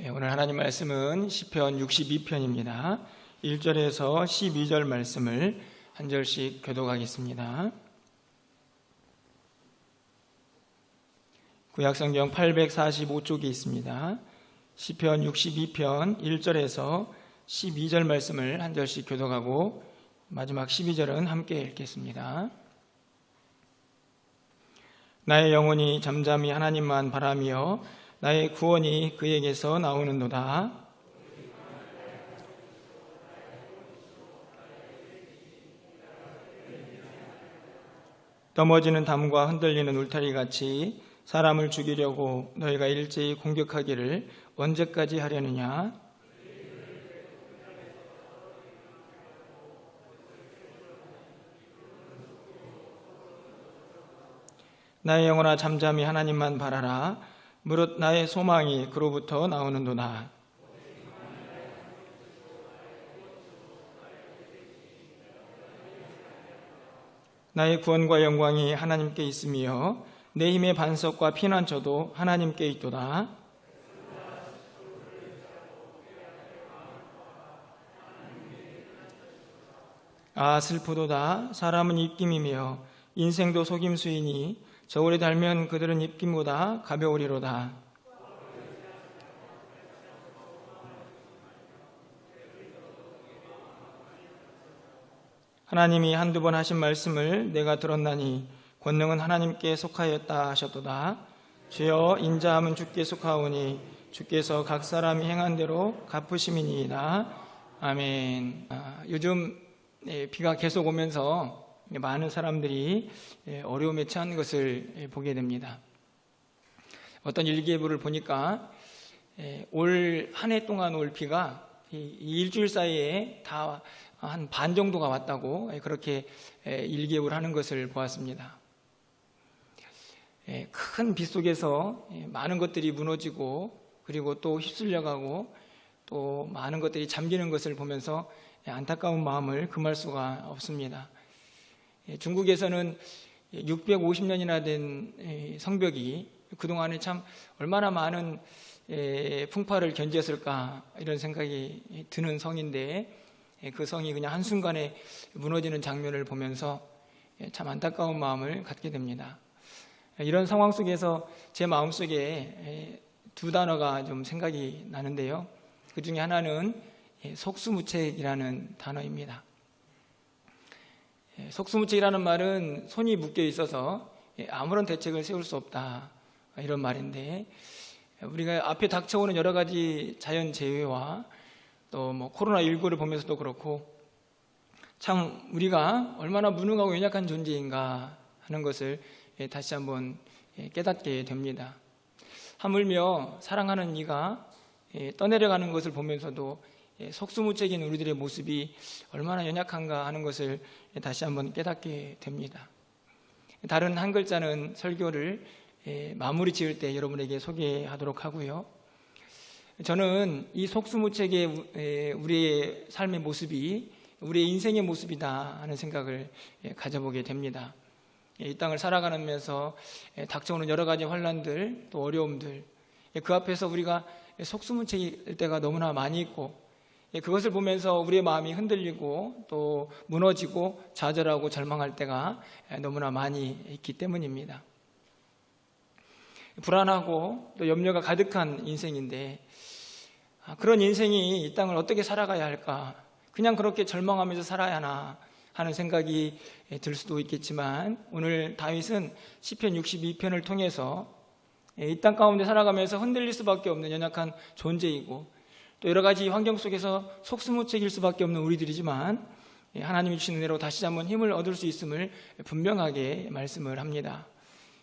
오늘 하나님 말씀은 시편 62편입니다. 1절에서 12절 말씀을 한 절씩 교독하겠습니다. 구약성경 845쪽에 있습니다. 시편 62편 1절에서 12절 말씀을 한 절씩 교독하고 마지막 12절은 함께 읽겠습니다. 나의 영혼이 잠잠히 하나님만 바라며 나의 구원이 그에게서 나오는도다. 넘어지는 담과 흔들리는 울타리같이 사람을 죽이려고 너희가 일제히 공격하기를 언제까지 하려느냐? 나의 영혼아 잠잠히 하나님만 바라라. 무릇 나의 소망이 그로부터 나오는도다. 나의 구원과 영광이 하나님께 있으며 내 힘의 반석과 피난처도 하나님께 있도다. 아 슬프도다. 사람은 입김이며 인생도 속임수이니 저울에 달면 그들은 입김보다 가벼우리로다. 하나님이 한두 번 하신 말씀을 내가 들었나니 권능은 하나님께 속하였다 하셨도다. 주여 인자함은 주께 속하오니 주께서 각 사람이 행한 대로 갚으심이니이다. 아멘. 요즘 비가 계속 오면서 많은 사람들이 어려움에 처한 것을 보게 됩니다. 어떤 일기예보를 보니까 올 한 해 동안 올 비가 일주일 사이에 다 한 반 정도가 왔다고 그렇게 일기예보를 하는 것을 보았습니다. 큰 비 속에서 많은 것들이 무너지고 그리고 또 휩쓸려가고 또 많은 것들이 잠기는 것을 보면서 안타까운 마음을 금할 수가 없습니다. 중국에서는 650년이나 된 성벽이 그동안에 참 얼마나 많은 풍파를 견뎠을까 이런 생각이 드는 성인데 그 성이 그냥 한순간에 무너지는 장면을 보면서 참 안타까운 마음을 갖게 됩니다. 이런 상황 속에서 제 마음속에 두 단어가 좀 생각이 나는데요. 그 중에 하나는 속수무책이라는 단어입니다. 속수무책이라는 말은 손이 묶여 있어서 아무런 대책을 세울 수 없다 이런 말인데, 우리가 앞에 닥쳐오는 여러 가지 자연재해와 또 코로나19를 보면서도 그렇고 참 우리가 얼마나 무능하고 연약한 존재인가 하는 것을 다시 한번 깨닫게 됩니다. 하물며 사랑하는 이가 떠내려가는 것을 보면서도 속수무책인 우리들의 모습이 얼마나 연약한가 하는 것을 다시 한번 깨닫게 됩니다. 다른 한 글자는 설교를 마무리 지을 때 여러분에게 소개하도록 하고요. 저는 이 속수무책의 우리의 삶의 모습이 우리의 인생의 모습이다 하는 생각을 가져보게 됩니다. 이 땅을 살아가면서 닥쳐오는 여러 가지 환난들 또 어려움들, 그 앞에서 우리가 속수무책일 때가 너무나 많이 있고 그것을 보면서 우리의 마음이 흔들리고 또 무너지고 좌절하고 절망할 때가 너무나 많이 있기 때문입니다. 불안하고 또 염려가 가득한 인생인데 그런 인생이 이 땅을 어떻게 살아가야 할까? 그냥 그렇게 절망하면서 살아야 하나 하는 생각이 들 수도 있겠지만, 오늘 다윗은 시편 62편을 통해서 이 땅 가운데 살아가면서 흔들릴 수밖에 없는 연약한 존재이고 또 여러 가지 환경 속에서 속수무책일 수밖에 없는 우리들이지만 하나님이 주신 은혜로 다시 한번 힘을 얻을 수 있음을 분명하게 말씀을 합니다.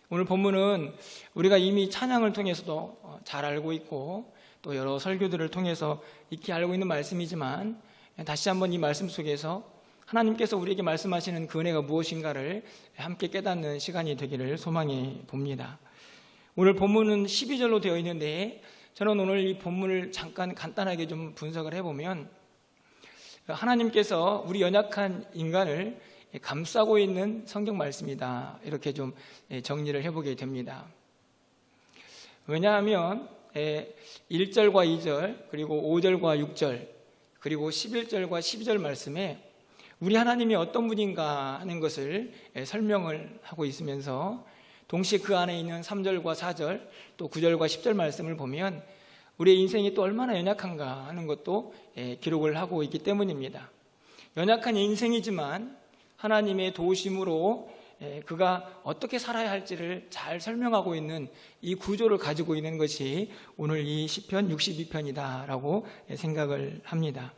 오늘 본문은 우리가 이미 찬양을 통해서도 잘 알고 있고 또 여러 설교들을 통해서 익히 알고 있는 말씀이지만, 다시 한번 이 말씀 속에서 하나님께서 우리에게 말씀하시는 그 은혜가 무엇인가를 함께 깨닫는 시간이 되기를 소망해 봅니다. 오늘 본문은 12절로 되어 있는데 저는 오늘 이 본문을 잠깐 간단하게 좀 분석을 해보면 하나님께서 우리 연약한 인간을 감싸고 있는 성경 말씀이다 이렇게 좀 정리를 해보게 됩니다. 왜냐하면 1절과 2절 그리고 5절과 6절 그리고 11절과 12절 말씀에 우리 하나님이 어떤 분인가 하는 것을 설명을 하고 있으면서 동시에 그 안에 있는 3절과 4절 또 9절과 10절 말씀을 보면 우리의 인생이 또 얼마나 연약한가 하는 것도 기록을 하고 있기 때문입니다. 연약한 인생이지만 하나님의 도우심으로 그가 어떻게 살아야 할지를 잘 설명하고 있는 이 구조를 가지고 있는 것이 오늘 이 시편 62편이다라고 생각을 합니다.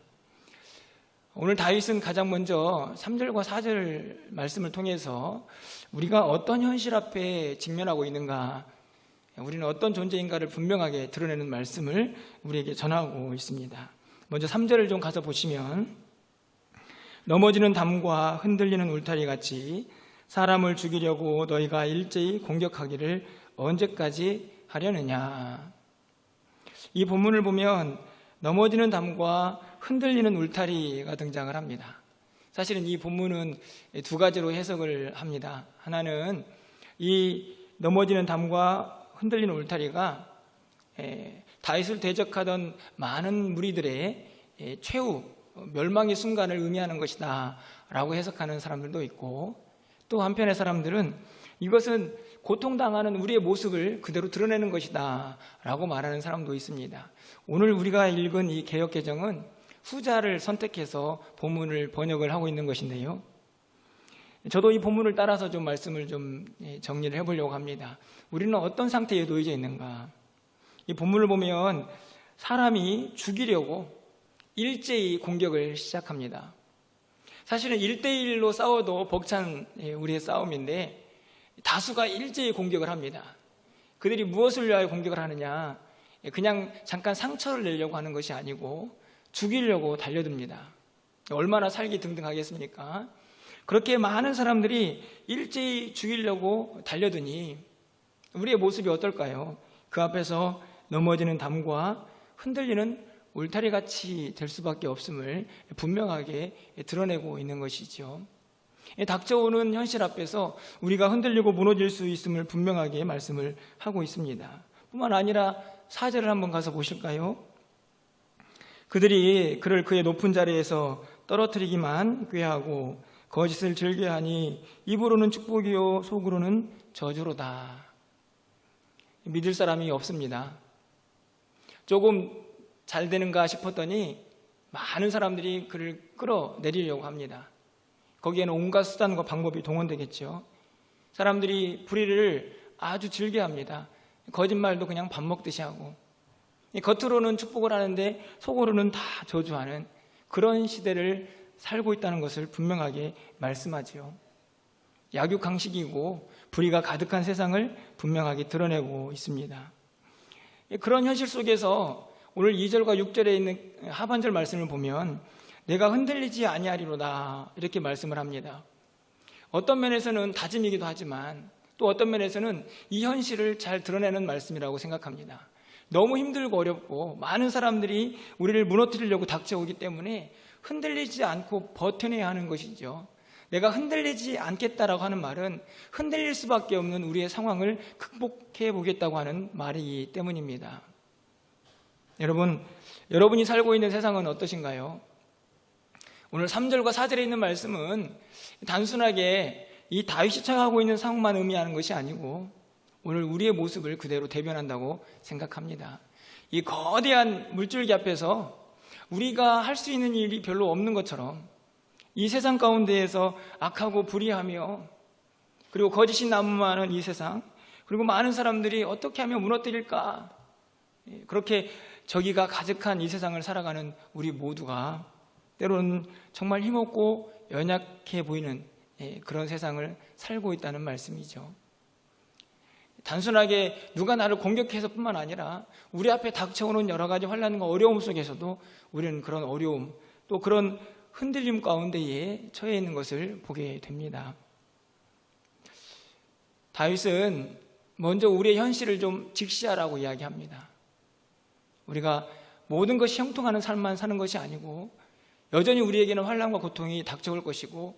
오늘 다윗은 가장 먼저 3절과 4절 말씀을 통해서 우리가 어떤 현실 앞에 직면하고 있는가, 우리는 어떤 존재인가를 분명하게 드러내는 말씀을 우리에게 전하고 있습니다. 먼저 3절을 좀 가서 보시면 넘어지는 담과 흔들리는 울타리 같이 사람을 죽이려고 너희가 일제히 공격하기를 언제까지 하려느냐. 이 본문을 보면 넘어지는 담과 흔들리는 울타리가 등장을 합니다. 사실은 이 본문은 두 가지로 해석을 합니다. 하나는 이 넘어지는 담과 흔들리는 울타리가 다윗을 대적하던 많은 무리들의 최후 멸망의 순간을 의미하는 것이다 라고 해석하는 사람들도 있고, 또 한편의 사람들은 이것은 고통당하는 우리의 모습을 그대로 드러내는 것이다 라고 말하는 사람도 있습니다. 오늘 우리가 읽은 이 개역개정은 후자를 선택해서 본문을 번역을 하고 있는 것인데요, 저도 이 본문을 따라서 좀 말씀을 좀 정리를 해보려고 합니다. 우리는 어떤 상태에 놓여져 있는가? 이 본문을 보면 사람이 죽이려고 일제히 공격을 시작합니다. 사실은 1대1로 싸워도 벅찬 우리의 싸움인데 다수가 일제히 공격을 합니다. 그들이 무엇을 위하여 공격을 하느냐? 그냥 잠깐 상처를 내려고 하는 것이 아니고 죽이려고 달려듭니다. 얼마나 살기 등등하겠습니까? 그렇게 많은 사람들이 일제히 죽이려고 달려드니 우리의 모습이 어떨까요? 그 앞에서 넘어지는 담과 흔들리는 울타리같이 될 수밖에 없음을 분명하게 드러내고 있는 것이죠. 닥쳐오는 현실 앞에서 우리가 흔들리고 무너질 수 있음을 분명하게 말씀을 하고 있습니다. 뿐만 아니라 4절을 한번 가서 보실까요? 그들이 그를 그의 높은 자리에서 떨어뜨리기만 꾀하고 거짓을 즐겨하니 입으로는 축복이요 속으로는 저주로다. 믿을 사람이 없습니다. 조금 잘 되는가 싶었더니 많은 사람들이 그를 끌어내리려고 합니다. 거기에는 온갖 수단과 방법이 동원되겠죠. 사람들이 불의를 아주 즐겨합니다. 거짓말도 그냥 밥 먹듯이 하고, 겉으로는 축복을 하는데 속으로는 다 저주하는 그런 시대를 살고 있다는 것을 분명하게 말씀하지요. 약육강식이고 불의가 가득한 세상을 분명하게 드러내고 있습니다. 그런 현실 속에서 오늘 2절과 6절에 있는 하반절 말씀을 보면 내가 흔들리지 아니하리로다 이렇게 말씀을 합니다. 어떤 면에서는 다짐이기도 하지만 또 어떤 면에서는 이 현실을 잘 드러내는 말씀이라고 생각합니다. 너무 힘들고 어렵고 많은 사람들이 우리를 무너뜨리려고 닥쳐오기 때문에 흔들리지 않고 버텨내야 하는 것이죠. 내가 흔들리지 않겠다라고 하는 말은 흔들릴 수밖에 없는 우리의 상황을 극복해 보겠다고 하는 말이기 때문입니다. 여러분이 살고 있는 세상은 어떠신가요? 오늘 3절과 4절에 있는 말씀은 단순하게 이 다윗이 처하고 있는 상황만 의미하는 것이 아니고 오늘 우리의 모습을 그대로 대변한다고 생각합니다. 이 거대한 물줄기 앞에서 우리가 할 수 있는 일이 별로 없는 것처럼 이 세상 가운데에서 악하고 불의하며 그리고 거짓이 난무하는 이 세상, 그리고 많은 사람들이 어떻게 하면 무너뜨릴까, 그렇게 저기가 가득한 이 세상을 살아가는 우리 모두가 때로는 정말 힘없고 연약해 보이는 그런 세상을 살고 있다는 말씀이죠. 단순하게 누가 나를 공격해서 뿐만 아니라 우리 앞에 닥쳐오는 여러 가지 환난과 어려움 속에서도 우리는 그런 어려움 또 그런 흔들림 가운데에 처해 있는 것을 보게 됩니다. 다윗은 먼저 우리의 현실을 좀 직시하라고 이야기합니다. 우리가 모든 것이 형통하는 삶만 사는 것이 아니고 여전히 우리에게는 환난과 고통이 닥쳐올 것이고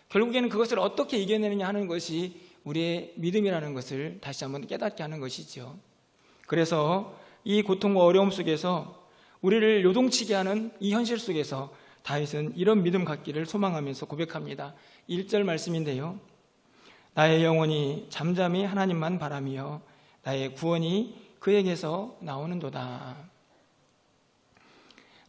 결국에는 그것을 어떻게 이겨내느냐 하는 것이 우리의 믿음이라는 것을 다시 한번 깨닫게 하는 것이죠. 그래서 이 고통과 어려움 속에서 우리를 요동치게 하는 이 현실 속에서 다윗은 이런 믿음 갖기를 소망하면서 고백합니다. 1절 말씀인데요. 나의 영혼이 잠잠히 하나님만 바라며 나의 구원이 그에게서 나오는도다.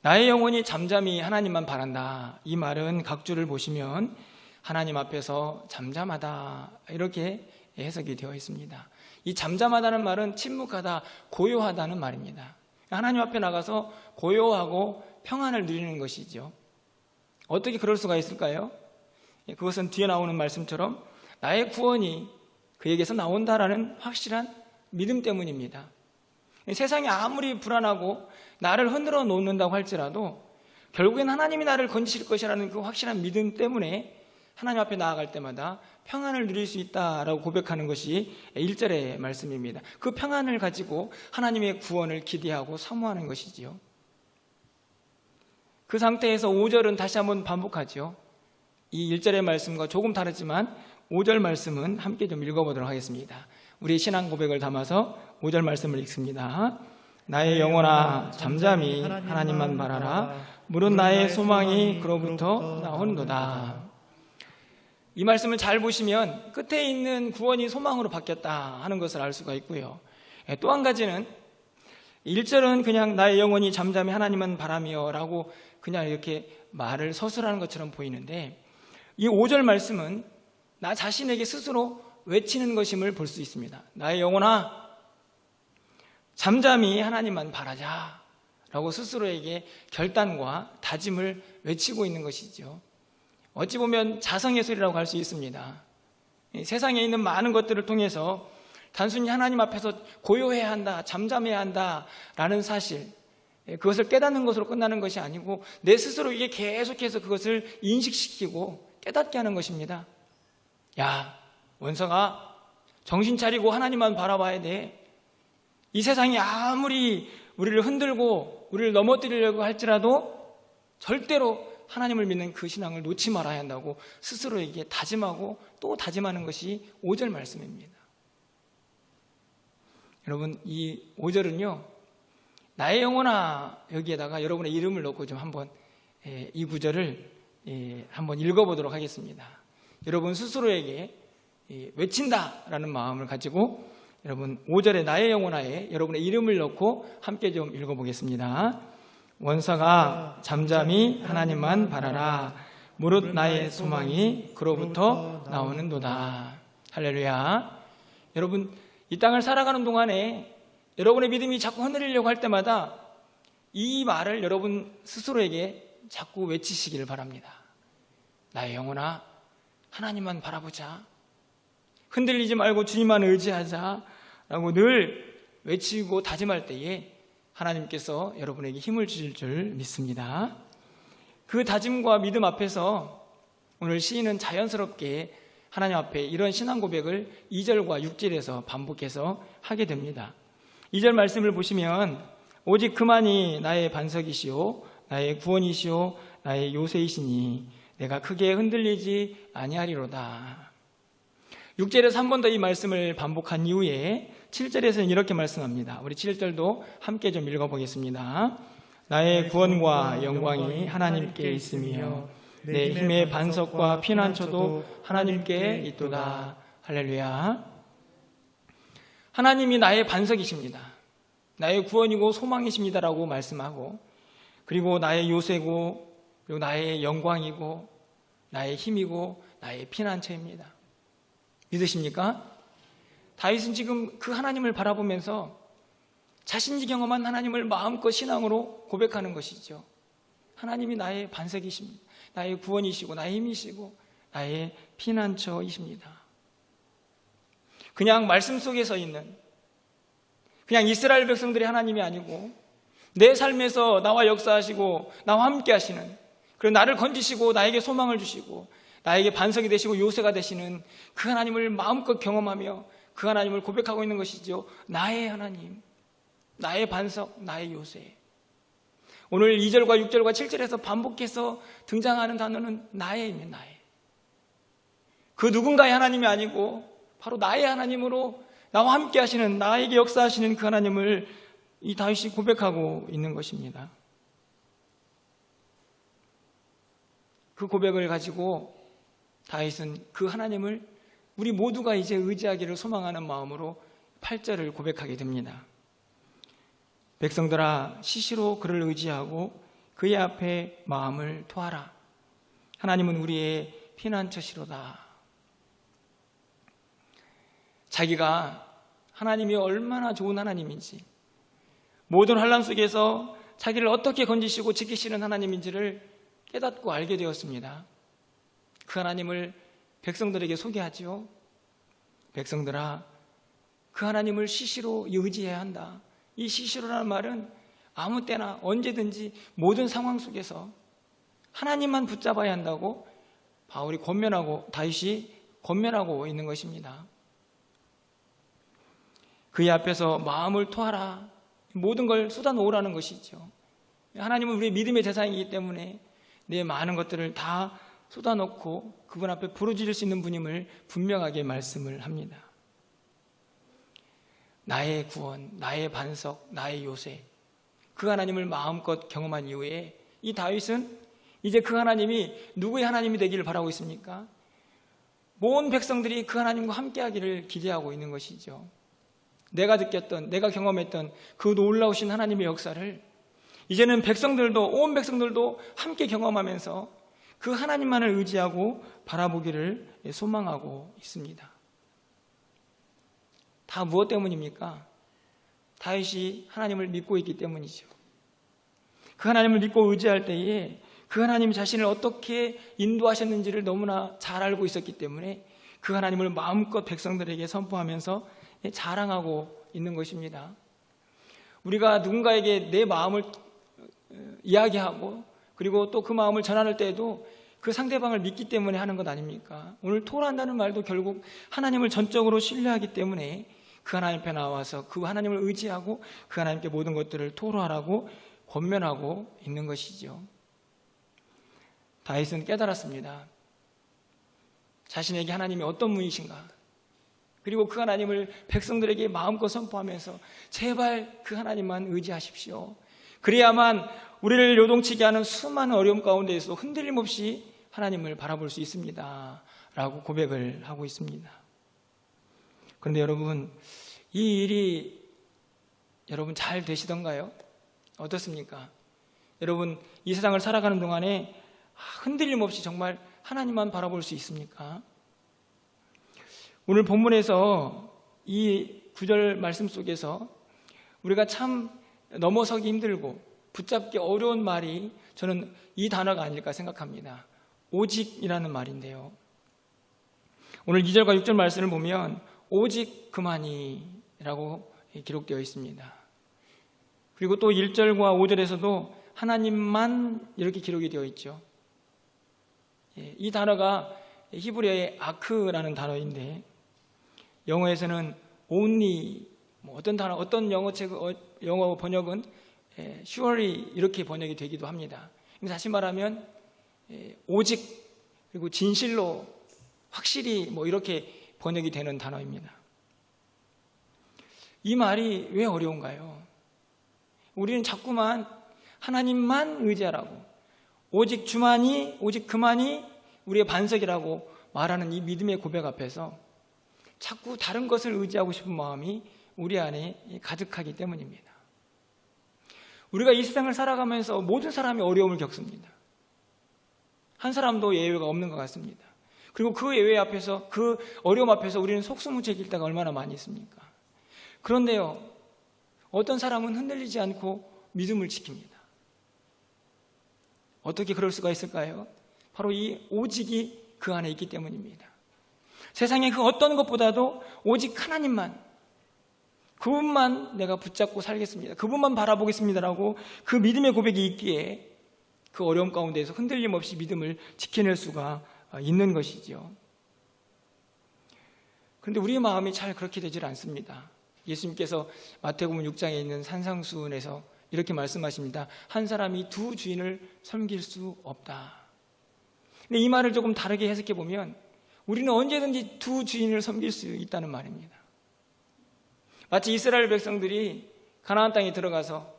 나의 영혼이 잠잠히 하나님만 바란다. 이 말은 각주를 보시면 하나님 앞에서 잠잠하다 이렇게 해석이 되어 있습니다. 이 잠잠하다는 말은 침묵하다, 고요하다는 말입니다. 하나님 앞에 나가서 고요하고 평안을 누리는 것이죠. 어떻게 그럴 수가 있을까요? 그것은 뒤에 나오는 말씀처럼 나의 구원이 그에게서 나온다라는 확실한 믿음 때문입니다. 세상이 아무리 불안하고 나를 흔들어 놓는다고 할지라도 결국엔 하나님이 나를 건지실 것이라는 그 확실한 믿음 때문에 하나님 앞에 나아갈 때마다 평안을 누릴 수 있다라고 고백하는 것이 1절의 말씀입니다. 그 평안을 가지고 하나님의 구원을 기대하고 사모하는 것이지요. 그 상태에서 5절은 다시 한번 반복하죠. 이 1절의 말씀과 조금 다르지만 5절 말씀은 함께 좀 읽어보도록 하겠습니다. 우리 신앙 고백을 담아서 5절 말씀을 읽습니다. 나의 영혼아 잠잠히 하나님만 바라라. 물은 나의 소망이 그로부터 나오는도다. 이 말씀을 잘 보시면 끝에 있는 구원이 소망으로 바뀌었다 하는 것을 알 수가 있고요. 또 한 가지는 1절은 그냥 나의 영혼이 잠잠히 하나님만 바라며 라고 그냥 이렇게 말을 서술하는 것처럼 보이는데 이 5절 말씀은 나 자신에게 스스로 외치는 것임을 볼 수 있습니다. 나의 영혼아 잠잠히 하나님만 바라자 라고 스스로에게 결단과 다짐을 외치고 있는 것이죠. 어찌 보면 자성의 소리라고 할 수 있습니다. 세상에 있는 많은 것들을 통해서 단순히 하나님 앞에서 고요해야 한다, 잠잠해야 한다라는 사실, 그것을 깨닫는 것으로 끝나는 것이 아니고 내 스스로에게 계속해서 그것을 인식시키고 깨닫게 하는 것입니다. 야, 원성아, 정신 차리고 하나님만 바라봐야 돼. 이 세상이 아무리 우리를 흔들고 우리를 넘어뜨리려고 할지라도 절대로 하나님을 믿는 그 신앙을 놓지 말아야 한다고 스스로에게 다짐하고 또 다짐하는 것이 5절 말씀입니다. 여러분, 이 5절은요 나의 영혼아 여기에다가 여러분의 이름을 넣고 좀 한번 이 구절을 한번 읽어보도록 하겠습니다. 여러분 스스로에게 외친다라는 마음을 가지고 여러분 5절에 나의 영혼아에 여러분의 이름을 넣고 함께 좀 읽어보겠습니다. 원사가 잠잠히 하나님만 바라라. 무릇 나의 소망이 그로부터 나오는도다. 할렐루야. 여러분 이 땅을 살아가는 동안에 여러분의 믿음이 자꾸 흔들리려고 할 때마다 이 말을 여러분 스스로에게 자꾸 외치시기를 바랍니다. 나의 영혼아 하나님만 바라보자. 흔들리지 말고 주님만 의지하자 라고 늘 외치고 다짐할 때에 하나님께서 여러분에게 힘을 주실 줄 믿습니다. 그 다짐과 믿음 앞에서 오늘 시인은 자연스럽게 하나님 앞에 이런 신앙 고백을 2절과 6절에서 반복해서 하게 됩니다. 2절 말씀을 보시면 오직 그만이 나의 반석이시오 나의 구원이시오 나의 요새이시니 내가 크게 흔들리지 아니하리로다. 6절에서 한 번 더 이 말씀을 반복한 이후에 7절에서는 이렇게 말씀합니다. 우리 7절도 함께 좀 읽어보겠습니다. 나의 구원과 영광이 하나님께 있으며 내 힘의 반석과 피난처도 하나님께 있도다. 할렐루야. 하나님이 나의 반석이십니다. 나의 구원이고 소망이십니다라고 말씀하고 그리고 나의 요새고 그리고 나의 영광이고 나의 힘이고 나의 피난처입니다. 믿으십니까? 다윗은 지금 그 하나님을 바라보면서 자신이 경험한 하나님을 마음껏 신앙으로 고백하는 것이죠. 하나님이 나의 반석이십니다. 나의 구원이시고 나의 힘이시고 나의 피난처이십니다. 그냥 말씀 속에 서 있는 그냥 이스라엘 백성들의 하나님이 아니고 내 삶에서 나와 역사하시고 나와 함께 하시는 그리고 나를 건지시고 나에게 소망을 주시고 나에게 반석이 되시고 요새가 되시는 그 하나님을 마음껏 경험하며 그 하나님을 고백하고 있는 것이죠. 나의 하나님, 나의 반석, 나의 요새. 오늘 2절과 6절과 7절에서 반복해서 등장하는 단어는 나의입니다. 나의. 그 누군가의 하나님이 아니고 바로 나의 하나님으로 나와 함께 하시는 나에게 역사하시는 그 하나님을 이 다윗이 고백하고 있는 것입니다. 그 고백을 가지고 다윗은 그 하나님을 우리 모두가 이제 의지하기를 소망하는 마음으로 8절을 고백하게 됩니다. 백성들아 시시로 그를 의지하고 그의 앞에 마음을 토하라. 하나님은 우리의 피난처시로다. 자기가 하나님이 얼마나 좋은 하나님인지, 모든 환난 속에서 자기를 어떻게 건지시고 지키시는 하나님인지를 깨닫고 알게 되었습니다. 그 하나님을 백성들에게 소개하지요. 백성들아, 그 하나님을 시시로 의지해야 한다. 이 시시로라는 말은 아무 때나 언제든지 모든 상황 속에서 하나님만 붙잡아야 한다고 다윗이 권면하고 있는 것입니다. 그의 앞에서 마음을 토하라. 모든 걸 쏟아놓으라는 것이죠. 하나님은 우리의 믿음의 대상이기 때문에 내 많은 것들을 다 쏟아놓고 그분 앞에 부르짖을 수 있는 분임을 분명하게 말씀을 합니다. 나의 구원, 나의 반석, 나의 요새, 그 하나님을 마음껏 경험한 이후에 이 다윗은 이제 그 하나님이 누구의 하나님이 되기를 바라고 있습니까? 모든 백성들이 그 하나님과 함께하기를 기대하고 있는 것이죠. 내가 느꼈던, 내가 경험했던 그 놀라우신 하나님의 역사를 이제는 온 백성들도 함께 경험하면서 그 하나님만을 의지하고 바라보기를 소망하고 있습니다. 다 무엇 때문입니까? 다윗이 하나님을 믿고 있기 때문이죠. 그 하나님을 믿고 의지할 때에 그 하나님 자신을 어떻게 인도하셨는지를 너무나 잘 알고 있었기 때문에 그 하나님을 마음껏 백성들에게 선포하면서 자랑하고 있는 것입니다. 우리가 누군가에게 내 마음을 이야기하고 그리고 또 그 마음을 전할 때에도 그 상대방을 믿기 때문에 하는 것 아닙니까? 오늘 토라한다는 말도 결국 하나님을 전적으로 신뢰하기 때문에 그 하나님 앞에 나와서 그 하나님을 의지하고 그 하나님께 모든 것들을 토로하라고 권면하고 있는 것이죠. 다윗은 깨달았습니다. 자신에게 하나님이 어떤 분이신가, 그리고 그 하나님을 백성들에게 마음껏 선포하면서 제발 그 하나님만 의지하십시오. 그래야만 우리를 요동치게 하는 수많은 어려움 가운데에서 흔들림 없이 하나님을 바라볼 수 있습니다 라고 고백을 하고 있습니다. 그런데 여러분, 이 일이 잘 되시던가요? 어떻습니까? 여러분, 이 세상을 살아가는 동안에 흔들림 없이 정말 하나님만 바라볼 수 있습니까? 오늘 본문에서 이 9절 말씀 속에서 우리가 참 넘어서기 힘들고 붙잡기 어려운 말이 저는 이 단어가 아닐까 생각합니다. 오직이라는 말인데요. 오늘 2절과 6절 말씀을 보면 오직 그만이 라고 기록되어 있습니다. 그리고 또 1절과 5절에서도 하나님만 이렇게 기록이 되어 있죠. 이 단어가 히브리어의 아크라는 단어인데 영어에서는 only, 어떤 영어 번역은 surely 이렇게 번역이 되기도 합니다. 다시 말하면 오직, 그리고 진실로, 확실히 이렇게 번역이 되는 단어입니다. 이 말이 왜 어려운가요? 우리는 자꾸만 하나님만 의지하라고, 오직 주만이, 오직 그만이 우리의 반석이라고 말하는 이 믿음의 고백 앞에서 자꾸 다른 것을 의지하고 싶은 마음이 우리 안에 가득하기 때문입니다. 우리가 이 세상을 살아가면서 모든 사람이 어려움을 겪습니다. 한 사람도 예외가 없는 것 같습니다. 그리고 그 예외 앞에서, 그 어려움 앞에서 우리는 속수무책일 때가 얼마나 많이 있습니까? 그런데요, 어떤 사람은 흔들리지 않고 믿음을 지킵니다. 어떻게 그럴 수가 있을까요? 바로 이 오직이 그 안에 있기 때문입니다. 세상의 그 어떤 것보다도 오직 하나님만, 그분만 내가 붙잡고 살겠습니다, 그분만 바라보겠습니다라고 그 믿음의 고백이 있기에 그 어려움 가운데에서 흔들림 없이 믿음을 지켜낼 수가 있는 것이죠. 그런데 우리의 마음이 잘 그렇게 되질 않습니다. 예수님께서 마태복음 6장에 있는 산상수훈에서 이렇게 말씀하십니다. 한 사람이 두 주인을 섬길 수 없다. 근데 이 말을 조금 다르게 해석해 보면 우리는 언제든지 두 주인을 섬길 수 있다는 말입니다. 마치 이스라엘 백성들이 가나안 땅에 들어가서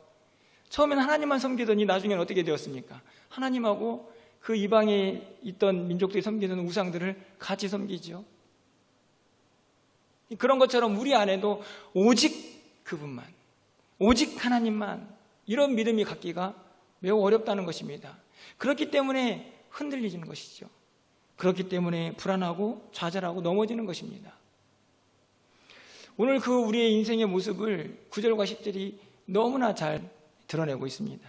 처음엔 하나님만 섬기더니 나중에는 어떻게 되었습니까? 하나님하고 그 이방에 있던 민족들이 섬기는 우상들을 같이 섬기죠. 그런 것처럼 우리 안에도 오직 그분만, 오직 하나님만, 이런 믿음이 갖기가 매우 어렵다는 것입니다. 그렇기 때문에 흔들리는 것이죠. 그렇기 때문에 불안하고 좌절하고 넘어지는 것입니다. 오늘 그 우리의 인생의 모습을 9절과 10절이 너무나 잘 드러내고 있습니다.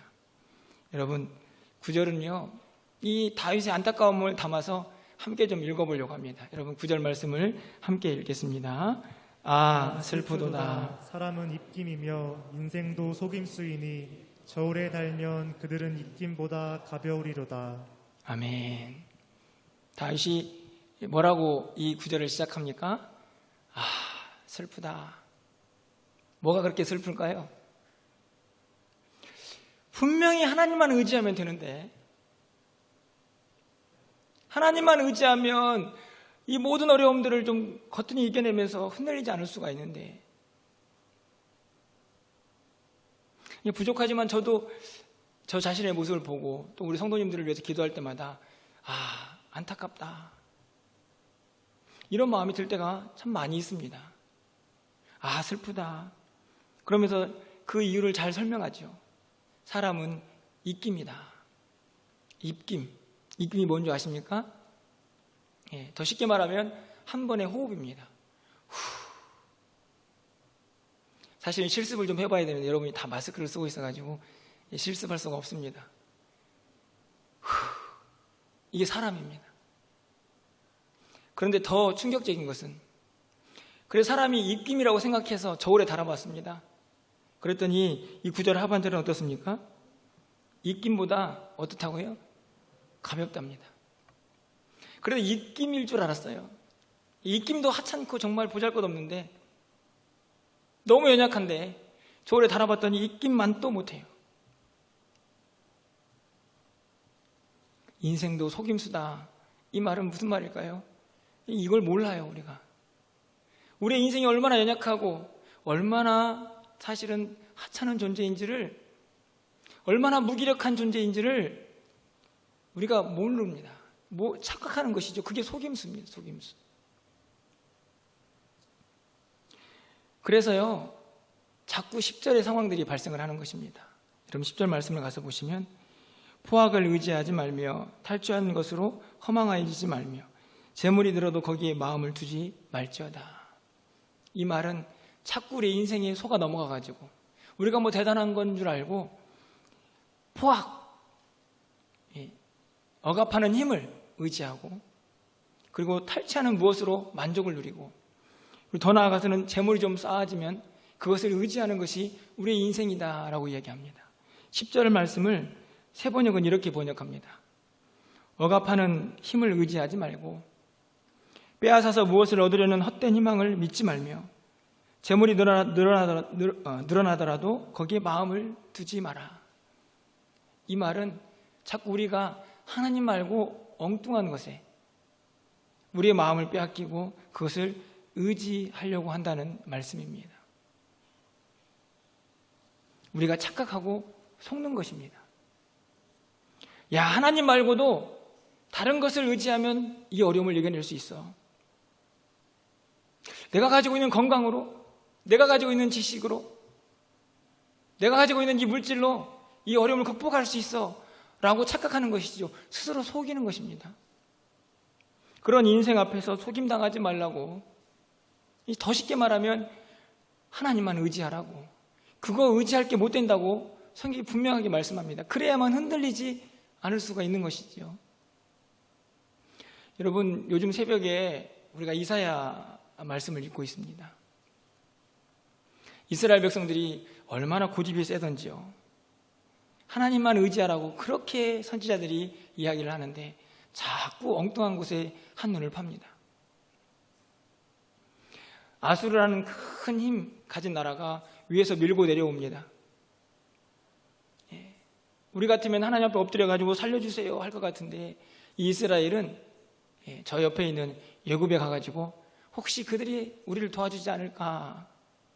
여러분, 9절은요, 이 다윗의 안타까움을 담아서 함께 좀 읽어보려고 합니다. 여러분, 9절 말씀을 함께 읽겠습니다. 아, 슬프도다. 사람은 입김이며 인생도 속임수이니 저울에 달면 그들은 입김보다 가벼우리로다. 아멘. 다윗이 뭐라고 이 9절을 시작합니까? 아, 슬프다. 뭐가 그렇게 슬플까요? 분명히 하나님만 의지하면 되는데, 하나님만 의지하면 이 모든 어려움들을 좀 거뜬히 이겨내면서 흔들리지 않을 수가 있는데, 부족하지만 저도 저 자신의 모습을 보고 또 우리 성도님들을 위해서 기도할 때마다 아, 안타깝다, 이런 마음이 들 때가 참 많이 있습니다. 아, 슬프다. 그러면서 그 이유를 잘 설명하죠. 사람은 입김이다. 입김. 입김이 뭔지 아십니까? 예, 더 쉽게 말하면 한 번의 호흡입니다. 사실 실습을 좀 해봐야 되는데 여러분이 다 마스크를 쓰고 있어가지고 실습할 수가 없습니다. 이게 사람입니다. 그런데 더 충격적인 것은, 그래서 사람이 입김이라고 생각해서 저울에 달아봤습니다. 그랬더니 이 9절 하반절은 어떻습니까? 입김보다 어떻다고요? 가볍답니다. 그래도 입김일 줄 알았어요. 입김도 하찮고 정말 보잘것없는데, 너무 연약한데 저울에 달아봤더니 입김만 또 못해요. 인생도 속임수다. 이 말은 무슨 말일까요? 이걸 몰라요, 우리가. 우리의 인생이 얼마나 연약하고 얼마나 사실은 하찮은 존재인지를, 얼마나 무기력한 존재인지를 우리가 모릅니다. 착각하는 것이죠. 그게 속임수입니다. 속임수. 그래서요, 자꾸 10절의 상황들이 발생을 하는 것입니다. 여러분 10절 말씀을 가서 보시면, 포악을 의지하지 말며 탈취한 것으로 허망하여지지 말며 재물이 들어도 거기에 마음을 두지 말지어다. 이 말은 자꾸 우리 인생에 속아 넘어가가지고 우리가 뭐 대단한 건 줄 알고 포악, 억압하는 힘을 의지하고, 그리고 탈취하는 무엇으로 만족을 누리고, 그리고 더 나아가서는 재물이 좀 쌓아지면 그것을 의지하는 것이 우리의 인생이다라고 이야기합니다. 10절 말씀을 세번역은 이렇게 번역합니다. 억압하는 힘을 의지하지 말고 빼앗아서 무엇을 얻으려는 헛된 희망을 믿지 말며 재물이 늘어나더라도 거기에 마음을 두지 마라. 이 말은 자꾸 우리가 하나님 말고 엉뚱한 것에 우리의 마음을 빼앗기고 그것을 의지하려고 한다는 말씀입니다. 우리가 착각하고 속는 것입니다. 야, 하나님 말고도 다른 것을 의지하면 이 어려움을 이겨낼 수 있어. 내가 가지고 있는 건강으로, 내가 가지고 있는 지식으로, 내가 가지고 있는 이 물질로 이 어려움을 극복할 수 있어 라고 착각하는 것이죠. 스스로 속이는 것입니다. 그런 인생 앞에서 속임당하지 말라고, 더 쉽게 말하면 하나님만 의지하라고, 그거 의지할 게 못 된다고 성경이 분명하게 말씀합니다. 그래야만 흔들리지 않을 수가 있는 것이죠. 여러분, 요즘 새벽에 우리가 이사야 말씀을 읽고 있습니다. 이스라엘 백성들이 얼마나 고집이 세던지요. 하나님만 의지하라고 그렇게 선지자들이 이야기를 하는데 자꾸 엉뚱한 곳에 한눈을 팝니다. 아수르라는 큰 힘 가진 나라가 위에서 밀고 내려옵니다. 우리 같으면 하나님 앞에 엎드려가지고 살려주세요 할 것 같은데, 이 이스라엘은 저 옆에 있는 애굽에 가가지고 혹시 그들이 우리를 도와주지 않을까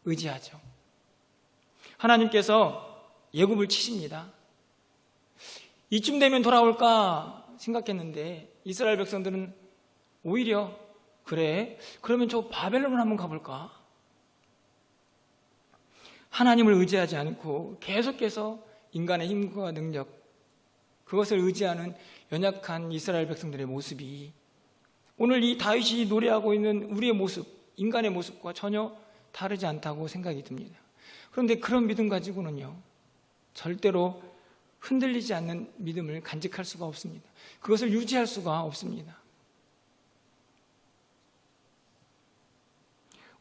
의지하죠. 하나님께서 예굽을 치십니다. 이쯤 되면 돌아올까 생각했는데 이스라엘 백성들은 오히려 그래, 그러면 저 바벨론을 한번 가볼까? 하나님을 의지하지 않고 계속해서 인간의 힘과 능력, 그것을 의지하는 연약한 이스라엘 백성들의 모습이 오늘 이 다윗이 노래하고 있는 우리의 모습, 인간의 모습과 전혀 다르지 않다고 생각이 듭니다. 그런데 그런 믿음 가지고는요, 절대로 흔들리지 않는 믿음을 간직할 수가 없습니다. 그것을 유지할 수가 없습니다.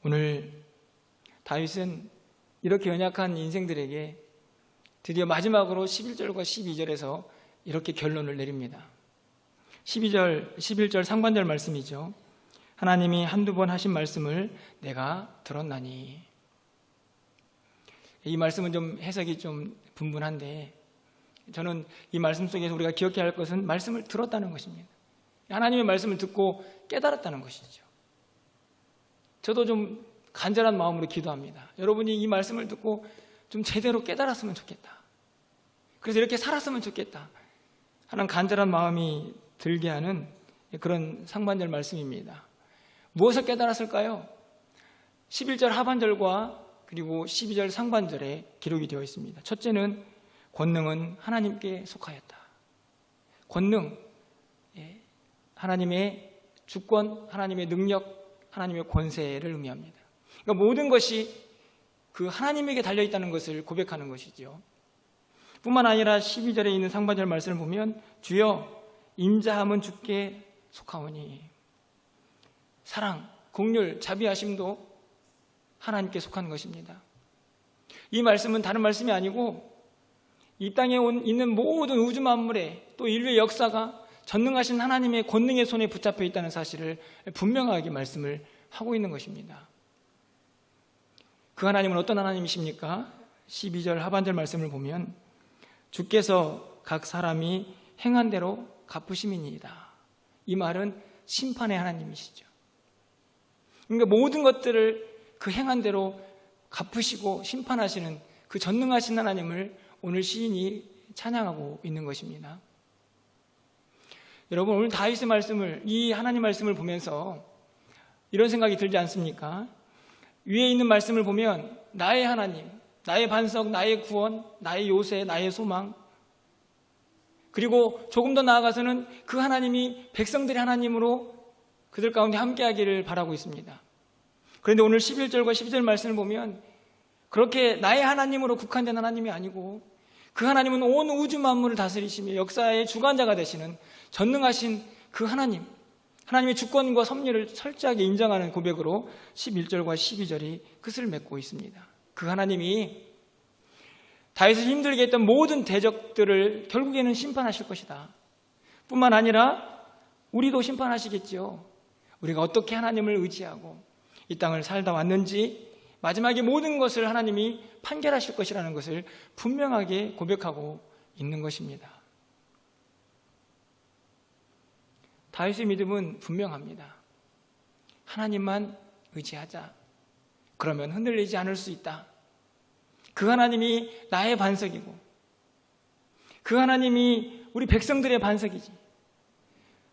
오늘 다윗은 이렇게 연약한 인생들에게 드디어 마지막으로 11절과 12절에서 이렇게 결론을 내립니다. 11절 상반절 말씀이죠. 하나님이 한두 번 하신 말씀을 내가 들었나니. 이 말씀은 좀 해석이 좀 분분한데 저는 이 말씀 속에서 우리가 기억해야 할 것은 말씀을 들었다는 것입니다. 하나님의 말씀을 듣고 깨달았다는 것이죠. 저도 좀 간절한 마음으로 기도합니다. 여러분이 이 말씀을 듣고 좀 제대로 깨달았으면 좋겠다. 그래서 이렇게 살았으면 좋겠다 하는 간절한 마음이 들게 하는 그런 상반절 말씀입니다. 무엇을 깨달았을까요? 11절 하반절과 그리고 12절 상반절에 기록이 되어 있습니다. 첫째는 권능은 하나님께 속하였다. 권능, 하나님의 주권, 하나님의 능력, 하나님의 권세를 의미합니다. 그러니까 모든 것이 그 하나님에게 달려있다는 것을 고백하는 것이죠. 뿐만 아니라 12절에 있는 상반절 말씀을 보면 주여 인자함은 주께 속하오니, 사랑, 긍휼, 자비하심도 하나님께 속한 것입니다. 이 말씀은 다른 말씀이 아니고 이 땅에 있는 모든 우주 만물에 또 인류의 역사가 전능하신 하나님의 권능의 손에 붙잡혀 있다는 사실을 분명하게 말씀을 하고 있는 것입니다. 그 하나님은 어떤 하나님이십니까? 12절 하반절 말씀을 보면 주께서 각 사람이 행한 대로 갚으심이니이다. 이 말은 심판의 하나님이시죠. 그러니까 모든 것들을 그 행한 대로 갚으시고 심판하시는 그 전능하신 하나님을 오늘 시인이 찬양하고 있는 것입니다. 여러분, 오늘 다윗의 말씀을, 이 하나님 말씀을 보면서 이런 생각이 들지 않습니까? 위에 있는 말씀을 보면 나의 하나님, 나의 반석, 나의 구원, 나의 요새, 나의 소망, 그리고 조금 더 나아가서는 그 하나님이 백성들의 하나님으로 그들 가운데 함께하기를 바라고 있습니다. 그런데 오늘 11절과 12절 말씀을 보면 그렇게 나의 하나님으로 국한된 하나님이 아니고 그 하나님은 온 우주 만물을 다스리시며 역사의 주관자가 되시는 전능하신 그 하나님, 하나님의 주권과 섭리를 철저하게 인정하는 고백으로 11절과 12절이 끝을 맺고 있습니다. 그 하나님이 다윗을 힘들게 했던 모든 대적들을 결국에는 심판하실 것이다. 뿐만 아니라 우리도 심판하시겠죠. 우리가 어떻게 하나님을 의지하고 이 땅을 살다 왔는지 마지막에 모든 것을 하나님이 판결하실 것이라는 것을 분명하게 고백하고 있는 것입니다. 다윗의 믿음은 분명합니다. 하나님만 의지하자. 그러면 흔들리지 않을 수 있다. 그 하나님이 나의 반석이고 그 하나님이 우리 백성들의 반석이지.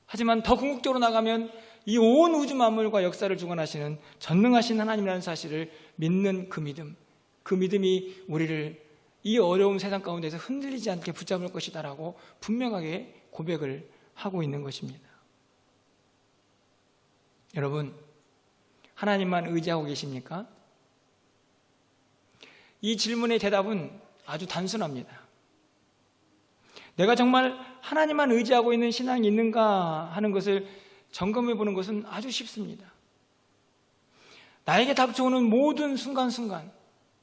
하지만 더 궁극적으로 나가면 이 온 우주 만물과 역사를 주관하시는 전능하신 하나님이라는 사실을 믿는 그 믿음, 그 믿음이 우리를 이 어려운 세상 가운데서 흔들리지 않게 붙잡을 것이다라고 분명하게 고백을 하고 있는 것입니다. 여러분, 하나님만 의지하고 계십니까? 이 질문의 대답은 아주 단순합니다. 내가 정말 하나님만 의지하고 있는 신앙이 있는가 하는 것을 점검해 보는 것은 아주 쉽습니다. 나에게 닥쳐오는 모든 순간순간,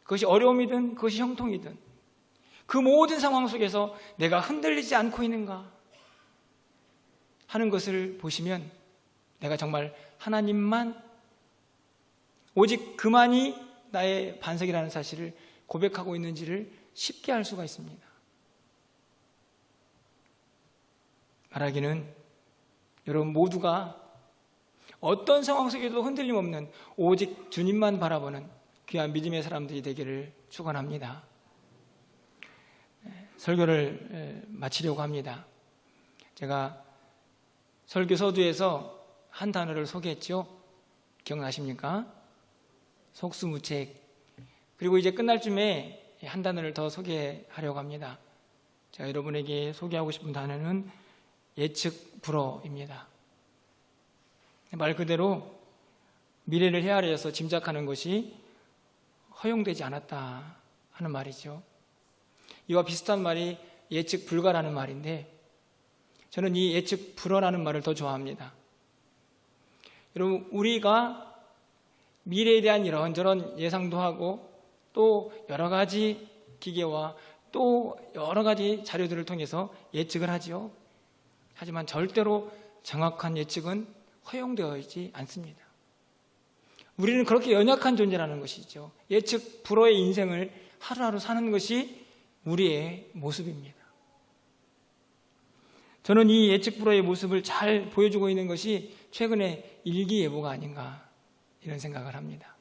그것이 어려움이든 그것이 형통이든 그 모든 상황 속에서 내가 흔들리지 않고 있는가 하는 것을 보시면 내가 정말 하나님만, 오직 그만이 나의 반석이라는 사실을 고백하고 있는지를 쉽게 알 수가 있습니다. 말하기는 여러분 모두가 어떤 상황 속에도 흔들림 없는 오직 주님만 바라보는 귀한 믿음의 사람들이 되기를 축원합니다. 설교를 마치려고 합니다. 제가 설교 서두에서 한 단어를 소개했죠. 기억나십니까? 속수무책. 그리고 이제 끝날 쯤에 한 단어를 더 소개하려고 합니다. 제가 여러분에게 소개하고 싶은 단어는 예측 불허입니다. 말 그대로 미래를 헤아려서 짐작하는 것이 허용되지 않았다 하는 말이죠. 이와 비슷한 말이 예측 불가라는 말인데 저는 이 예측 불허라는 말을 더 좋아합니다. 여러분, 우리가 미래에 대한 이런저런 예상도 하고 또 여러 가지 기계와 또 여러 가지 자료들을 통해서 예측을 하지요. 하지만 절대로 정확한 예측은 허용되어 있지 않습니다. 우리는 그렇게 연약한 존재라는 것이죠. 예측 불허의 인생을 하루하루 사는 것이 우리의 모습입니다. 저는 이 예측 불허의 모습을 잘 보여주고 있는 것이 최근의 일기예보가 아닌가 이런 생각을 합니다.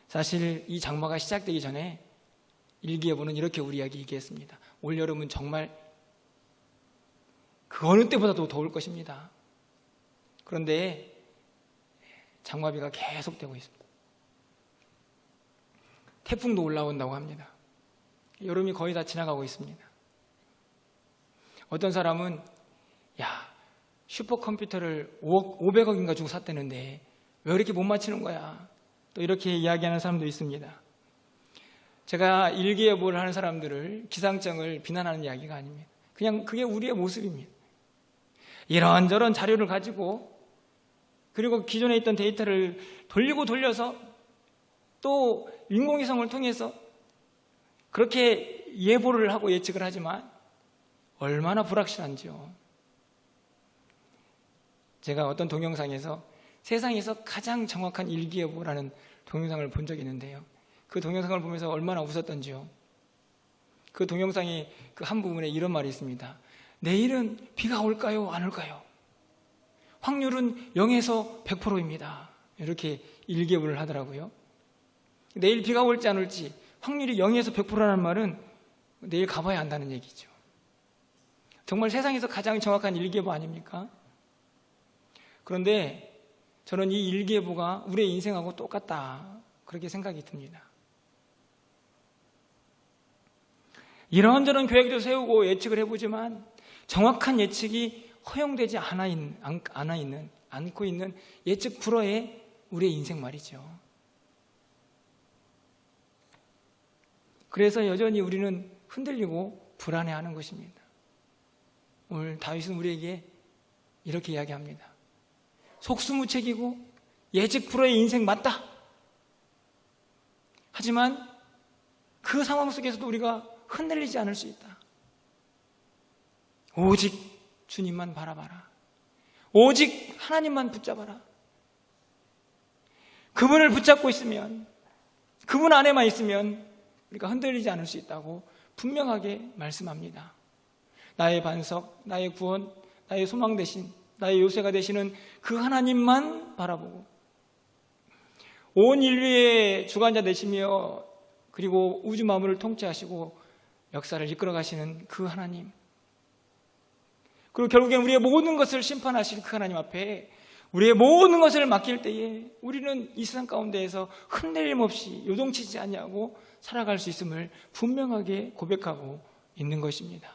사실 이 장마가 시작되기 전에 일기예보는 이렇게 우리에게 얘기했습니다. 올여름은 정말 그 어느 때보다도 더울 것입니다. 그런데 장마비가 계속되고 있습니다. 태풍도 올라온다고 합니다. 여름이 거의 다 지나가고 있습니다. 어떤 사람은 슈퍼컴퓨터를 500억인가 주고 샀다는데 왜 이렇게 못 맞히는 거야? 또 이렇게 이야기하는 사람도 있습니다. 제가 일기예보를 하는 사람들을 기상청을 비난하는 이야기가 아닙니다. 그냥 그게 우리의 모습입니다. 이런저런 자료를 가지고 그리고 기존에 있던 데이터를 돌리고 돌려서 또 인공위성을 통해서 그렇게 예보를 하고 예측을 하지만 얼마나 불확실한지요. 제가 어떤 동영상에서 세상에서 가장 정확한 일기예보라는 동영상을 본 적이 있는데요. 그 동영상을 보면서 얼마나 웃었던지요. 그 동영상의 그 한 부분에 이런 말이 있습니다. 내일은 비가 올까요? 안 올까요? 확률은 0에서 100%입니다. 이렇게 일기예보를 하더라고요. 내일 비가 올지 안 올지 확률이 0에서 100%라는 말은 내일 가봐야 한다는 얘기죠. 정말 세상에서 가장 정확한 일기예보 아닙니까? 그런데 저는 이 일기예보가 우리의 인생하고 똑같다 그렇게 생각이 듭니다. 이런저런 계획도 세우고 예측을 해보지만 정확한 예측이 허용되지 않고 있는 예측 불허의 우리의 인생 말이죠. 그래서 여전히 우리는 흔들리고 불안해하는 것입니다. 오늘 다윗은 우리에게 이렇게 이야기합니다. 속수무책이고 예측 불허의 인생 맞다. 하지만 그 상황 속에서도 우리가 흔들리지 않을 수 있다. 오직 주님만 바라봐라. 오직 하나님만 붙잡아라. 그분을 붙잡고 있으면, 그분 안에만 있으면 우리가 흔들리지 않을 수 있다고 분명하게 말씀합니다. 나의 반석, 나의 구원, 나의 소망 되신, 나의 요새가 되시는 그 하나님만 바라보고 온 인류의 주관자 되시며 그리고 우주 만물을 통치하시고 역사를 이끌어 가시는 그 하나님, 그리고 결국엔 우리의 모든 것을 심판하실 그 하나님 앞에 우리의 모든 것을 맡길 때에 우리는 이 세상 가운데에서 흔들림 없이 요동치지 않냐고 살아갈 수 있음을 분명하게 고백하고 있는 것입니다.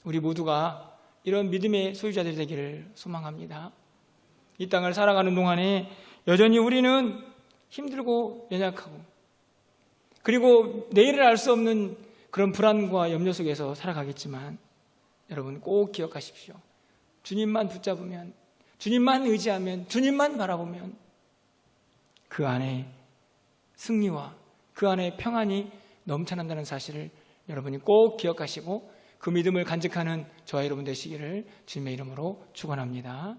우리 모두가 이런 믿음의 소유자들이 되기를 소망합니다. 이 땅을 살아가는 동안에 여전히 우리는 힘들고 연약하고 그리고 내일을 알 수 없는 그런 불안과 염려 속에서 살아가겠지만 여러분 꼭 기억하십시오. 주님만 붙잡으면, 주님만 의지하면, 주님만 바라보면 그 안에 승리와 그 안에 평안이 넘쳐난다는 사실을 여러분이 꼭 기억하시고 그 믿음을 간직하는 저와 여러분 되시기를 주님의 이름으로 축원합니다.